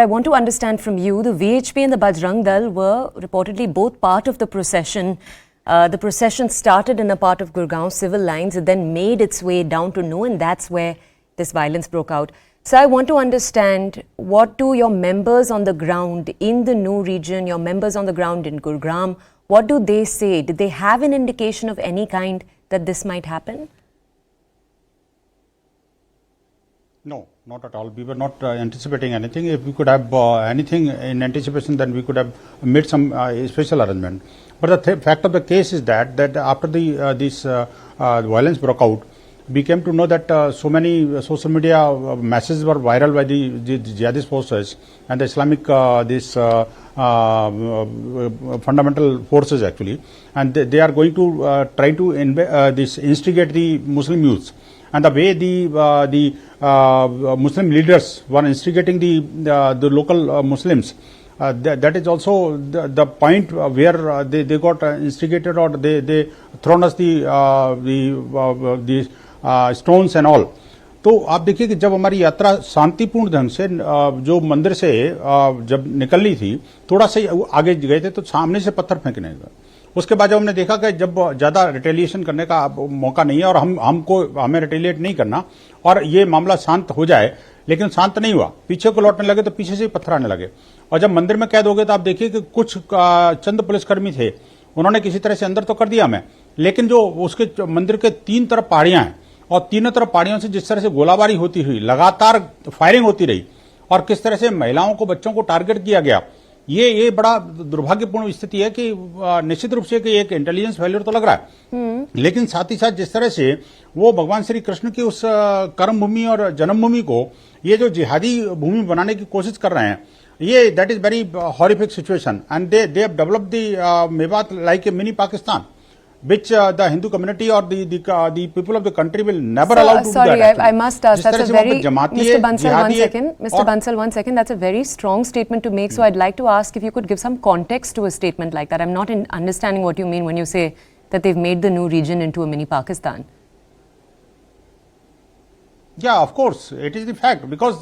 I want to understand from you, the VHP and the Bajrang Dal were reportedly both part of the procession. The procession started in a part of Gurgaon civil lines. It then made its way down to New, and that's where this violence broke out. So I want to understand, what do your members on the ground in the New region, your members on the ground in Gurugram, what do they say? Did they have an indication of any kind that this might happen? No, not at all. We were not anticipating anything. If we could have anything in anticipation, then we could have made some special arrangement. But the fact of the case is that after this violence broke out, we came to know that so many social media messages were viral by the jihadist forces and the Islamic fundamental forces actually, and they are going to try to instigate the Muslim youth. And the way the Muslim leaders were instigating the local Muslims, that is also the point where they got instigated, or they thrown us the stones and all. तो आप देखिए कि जब हमारी यात्रा शांतिपूर्ण ढंग से जो मंदिर से जब निकलनी थी, थोड़ा सा आगे गए थे तो सामने से पत्थर फेंकने लगा. उसके बाद जब हमने देखा कि जब ज्यादा रिटेलिएशन करने का मौका नहीं है और हमें रिटेलिएट नहीं करना और ये मामला शांत हो जाए, लेकिन शांत नहीं हुआ. पीछे को लौटने लगे तो पीछे से ही पत्थर आने लगे. और जब मंदिर में कैद हो गए तो आप देखिए कि कुछ चंद पुलिसकर्मी थे, उन्होंने किसी तरह से अंदर तो कर दिया हमें, लेकिन जो उसके मंदिर के तीन तरफ पहाड़ियां हैं और तीनों तरफ पहाड़ियों से जिस तरह से गोलाबारी होती हुई, लगातार फायरिंग होती रही और किस तरह से महिलाओं को, बच्चों को टारगेट किया गया, ये बड़ा दुर्भाग्यपूर्ण स्थिति है कि निश्चित रूप से कि एक इंटेलिजेंस फेलियर तो लग रहा है, लेकिन साथ ही साथ जिस तरह से वो भगवान श्री कृष्ण की उस कर्म भूमि और जन्मभूमि को ये जो जिहादी भूमि बनाने की कोशिश कर रहे हैं, ये that is very horrific situation. And they have developed the Mewat like a mini Pakistan, which the Hindu community or the people of the country will never allow to do that. Sorry, I must ask. That's a very Mr. Bansal, one second. Mr. Bansal, 1 second. That's a very strong statement to make. So I'd like to ask if you could give some context to a statement like that. I'm not understanding what you mean when you say that they've made the New region into a mini Pakistan. Yeah, of course, it is the fact, because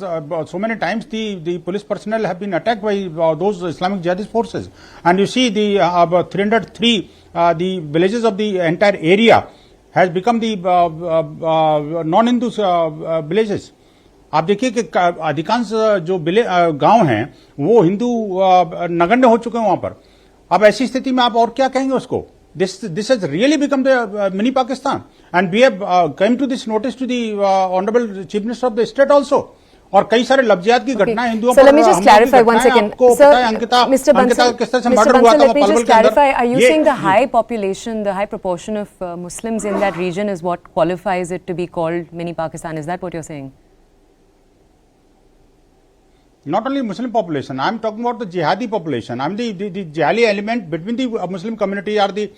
so many times the police personnel have been attacked by those Islamic jihadist forces, and you see the 303 the villages of the entire area has become the non-Hindu villages. आप देखिए कि अधिकांश जो गांव हैं वो हिंदू नगण्य हो चुके हैं वहां पर. अब ऐसी स्थिति में आप और क्या कहेंगे उसको? This has really become the mini Pakistan, and we have come to this notice to the honorable Chief Minister of the state also. और कई सारे लफ्जियात की घटनाएं हिंदुओं पर. So let me just clarify 1 second. Sir, Mr. Bansal, let me just clarify. Are you saying the high population, the high proportion of Muslims in that region is what qualifies it to be called mini Pakistan? Is that what you're saying? Not only Muslim population, I am talking about the jihadi population. I am the jihadi element between the Muslim community are the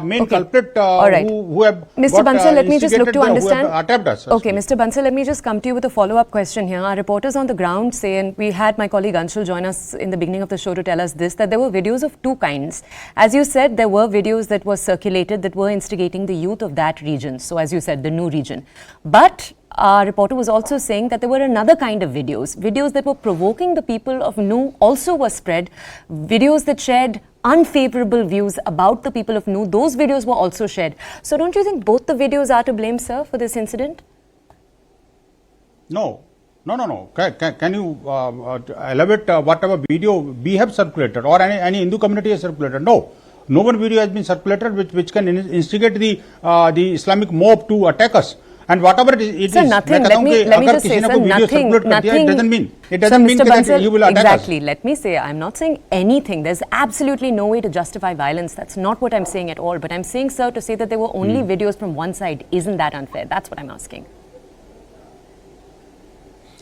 main culprit who have Mr. Bansal, let me just look to understand. Attacked us. Okay, Mr. Bansal, let me just come to you with a follow-up question here. Our reporters on the ground say, and we had my colleague Anshul join us in the beginning of the show to tell us this, that there were videos of two kinds. As you said, there were videos that were circulated that were instigating the youth of that region. So as you said, the New region. But our reporter was also saying that there were another kind of videos that were provoking the people of New also were spread, videos that shared unfavorable views about the people of New, those videos were also shared. So don't you think both the videos are to blame, sir, for this incident? No. Can you elaborate whatever video we have circulated or any Hindu community has circulated? No one video has been circulated which can instigate the Islamic mob to attack us. And whatever it is, nothing. Let me just say, sir, nothing. It doesn't mean that you will attack exactly. Let me say, I'm not saying anything. There's absolutely no way to justify violence. That's not what I'm saying at all. But I'm saying, sir, to say that there were only videos from one side, isn't that unfair? That's what I'm asking.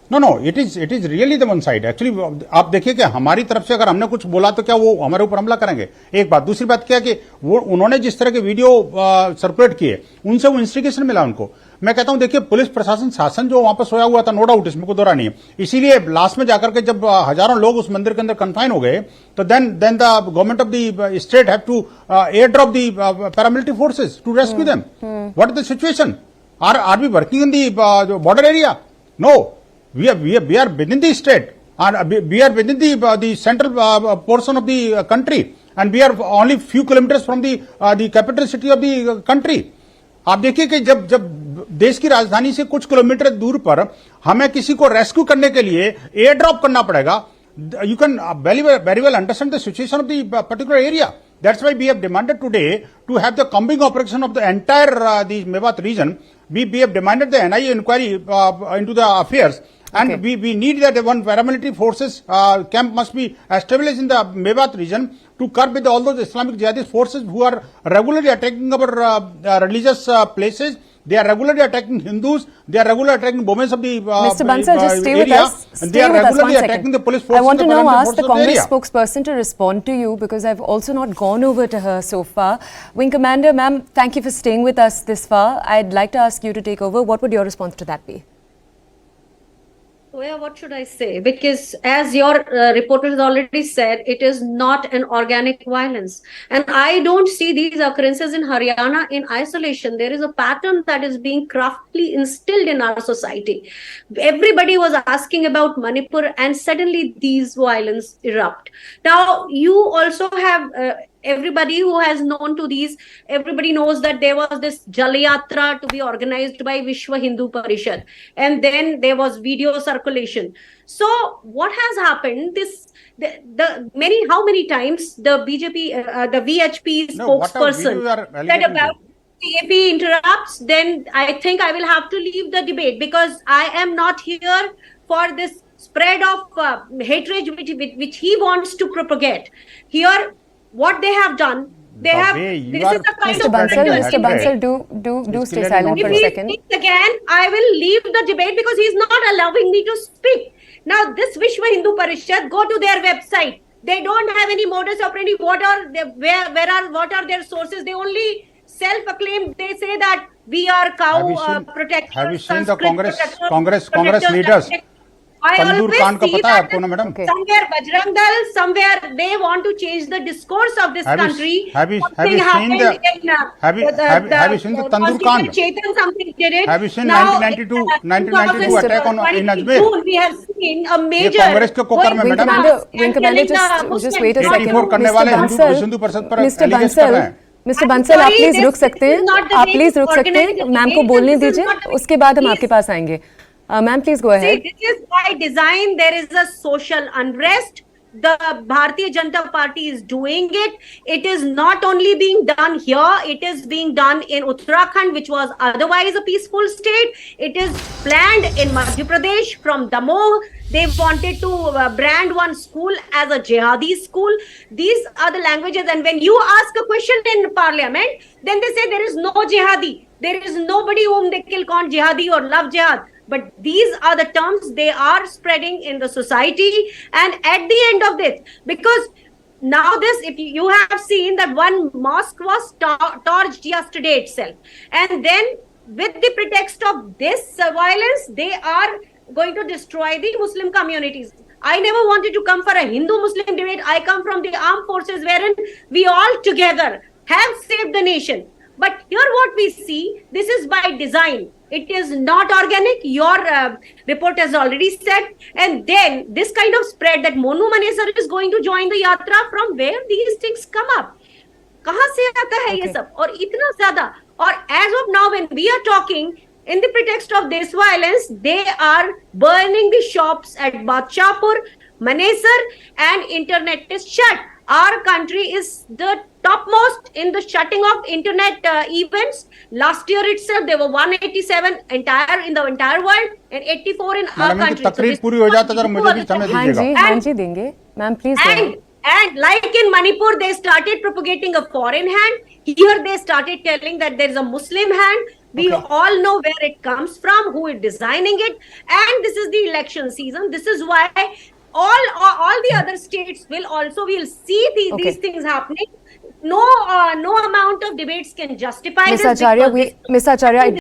No, it is really the one side. Actually, आप देखिए कि हमारी तरफ से अगर हमने कुछ बोला तो क्या वो हमारे ऊपर हमला करेंगे? एक बात. दूसरी बात क्या कि वो उन्होंने जिस तरह के वीडियो सर्कुलेट किए, उनसे वो इंस्टिगेशन मिला उनको. मैं कहता हूं देखिए, पुलिस प्रशासन शासन जो वहां पर सोया हुआ था, नो डाउट, इसमें कोई दो राय नहीं है. इसीलिए लास्ट में जाकर के जब हजारों लोग उस मंदिर के अंदर कन्फाइन हो गए, तो then the government of the state have to air drop the paramilitary forces to rescue them. What is the situation? Are we working in the border area? No. We are within the state. And we are within the central portion of the country, and we are only few kilometers from the capital city of the country. आप देखिए कि जब जब देश की राजधानी से कुछ किलोमीटर दूर पर हमें किसी को रेस्क्यू करने के लिए एयर ड्रॉप करना पड़ेगा, you can very well understand the situation of the particular area. That's why we have demanded today to have the combing operation of the entire the Mewat region. We have demanded the NIA inquiry into the affairs. And we need that one paramilitary forces camp must be established in the Mewat region to curb with all those Islamic jihadist forces who are regularly attacking our religious places. They are regularly attacking Hindus. They are regularly attacking women of the Mr. Bansal, just stay area, with us. And they are regularly attacking the police forces. I want to now ask the Congress area. spokesperson to respond to you because I've also not gone over to her so far. Wing Commander, ma'am, thank you for staying with us this far. I'd like to ask you to take over. What would your response to that be? Well, what should I say? Because as your reporter has already said, it is not an organic violence. And I don't see these occurrences in Haryana in isolation. There is a pattern that is being craftily instilled in our society. Everybody was asking about Manipur and suddenly these violence erupt. Now, you also have... everybody who has known to these, everybody knows that there was this Jal Yatra to be organized by Vishwa Hindu Parishad, and then there was video circulation. So what has happened? How many times the BJP, the VHP spokesperson said about CAP interrupts, then I think I will have to leave the debate because I am not here for this spread of hatred which he wants to propagate. Here, what they have done, they have. This is a kind Mr. Bansal, do stay silent for a second. Again, I will leave the debate because he is not allowing me to speak. Now, this Vishwa Hindu Parishad, go to their website. They don't have any modus operandi. What are their sources? They only self-acclaim. They say that we are cow protectors. Have you seen the Congress leaders? Tandoor Khan का पता है आपको ना madam? Somewhere Bajrang Dal, somewhere they want to change the discourse of this country. Have you seen the Tandoor Khan? Something did it. Have you seen 1992 attack in Ajmer? We have seen a major. Congress के कोकर में madam. Wing Commander, just wait a second. 84 करने वाले हिंदू परिषद पर allegation कर रहे हैं. Mister Bansal, आप please रुक सकते हैं. आप प्लीज रुक सकते हैं. मैम को बोलने दीजिए. उसके बाद हम आपके पास आएंगे. Ma'am, please go ahead. See, this is by design. There is a social unrest. The Bharatiya Janata Party is doing it. It is not only being done here, it is being done in Uttarakhand, which was otherwise a peaceful state. It is planned in Madhya Pradesh from Damoh. They wanted to brand one school as a jihadi school. These are the languages. And when you ask a question in parliament, then they say there is no jihadi. There is nobody whom they kill called jihadi or love jihad. But these are the terms they are spreading in the society. And at the end of this, because now this, if you have seen that one mosque was torched yesterday itself. And then with the pretext of this violence, they are going to destroy the Muslim communities. I never wanted to come for a Hindu-Muslim debate. I come from the armed forces wherein we all together have saved the nation. But here what we see, this is by design. It is not organic. Your report has already said. And then this kind of spread that Monu Manesar is going to join the yatra, from where these things come up? कहाँ से आता है ये सब? और इतना ज़्यादा. और as of now, when we are talking, in the pretext of this violence, they are burning the shops at Badshahpur, Manesar, and internet is shut. Our country is the topmost in the shutting of internet events. Last year itself, there were 187 in the entire world and 84 in our country. तकरीर पूरी हो जाता है, मुझे भी समय दीजिएगा. हाँ जी देंगे. Ma'am, please. And like in Manipur, they started propagating a foreign hand. Here they started telling that there is a Muslim hand. We all know where it comes from, who is designing it. And this is the election season. This is why all the other states will see these things happening. No amount of debates can justify Ms. Acharya,